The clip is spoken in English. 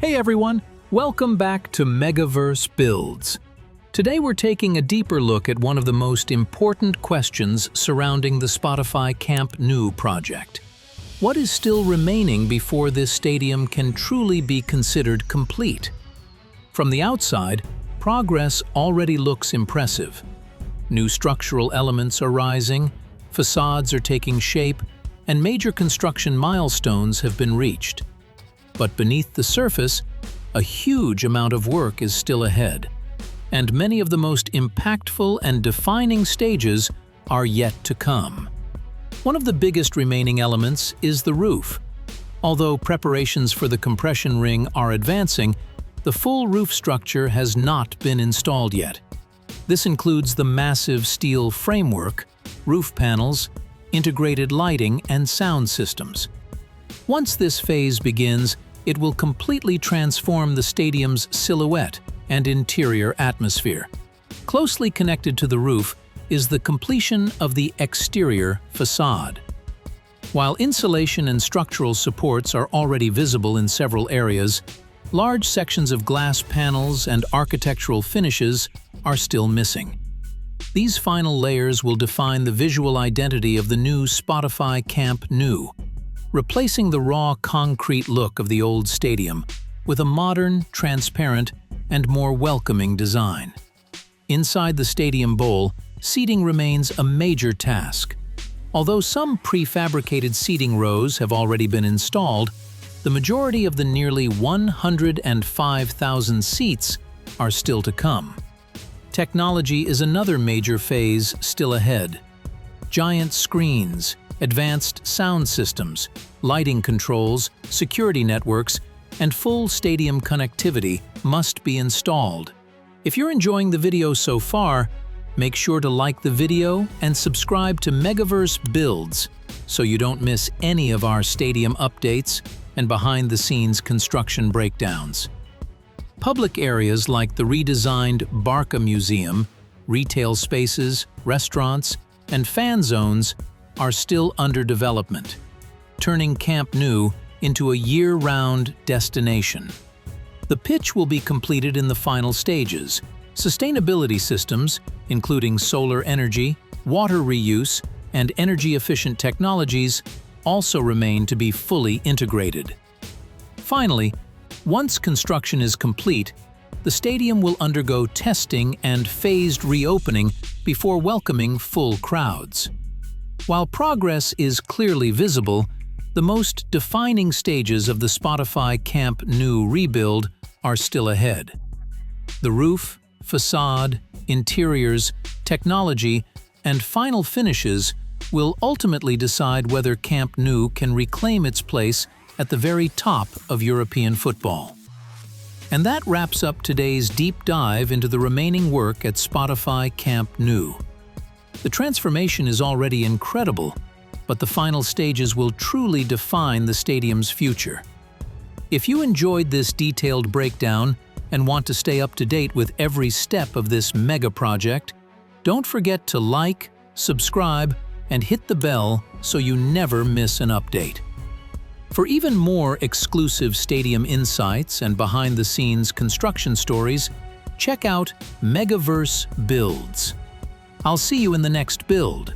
Hey everyone, welcome back to MegaVerse Builds. Today we're taking a deeper look at one of the most important questions surrounding the Spotify Camp Nou project. What is still remaining before this stadium can truly be considered complete? From the outside, progress already looks impressive. New structural elements are rising, facades are taking shape, and major construction milestones have been reached. But beneath the surface, a huge amount of work is still ahead, and many of the most impactful and defining stages are yet to come. One of the biggest remaining elements is the roof. Although preparations for the compression ring are advancing, the full roof structure has not been installed yet. This includes the massive steel framework, roof panels, integrated lighting, and sound systems. Once this phase begins, it will completely transform the stadium's silhouette and interior atmosphere. Closely connected to the roof is the completion of the exterior facade. While insulation and structural supports are already visible in several areas, large sections of glass panels and architectural finishes are still missing. These final layers will define the visual identity of the new Spotify Camp Nou, replacing the raw concrete look of the old stadium with a modern, transparent, and more welcoming design. Inside the stadium bowl, seating remains a major task. Although some prefabricated seating rows have already been installed, the majority of the nearly 105,000 seats are still to come. Technology is another major phase still ahead. Giant screens, advanced sound systems, lighting controls, security networks, and full stadium connectivity must be installed. If you're enjoying the video so far, make sure to like the video and subscribe to MegaVerse Builds so you don't miss any of our stadium updates and behind-the-scenes construction breakdowns. Public areas like the redesigned Barça Museum, retail spaces, restaurants, and fan zones are still under development, turning Camp Nou into a year-round destination. The pitch will be completed in the final stages. Sustainability systems, including solar energy, water reuse, and energy-efficient technologies, also remain to be fully integrated. Finally, once construction is complete, the stadium will undergo testing and phased reopening before welcoming full crowds. While progress is clearly visible, the most defining stages of the Spotify Camp Nou rebuild are still ahead. The roof, facade, interiors, technology, and final finishes will ultimately decide whether Camp Nou can reclaim its place at the very top of European football. And that wraps up today's deep dive into the remaining work at Spotify Camp Nou. The transformation is already incredible, but the final stages will truly define the stadium's future. If you enjoyed this detailed breakdown and want to stay up to date with every step of this mega project, don't forget to like, subscribe, and hit the bell so you never miss an update. For even more exclusive stadium insights and behind-the-scenes construction stories, check out MegaVerse Builds. I'll see you in the next build.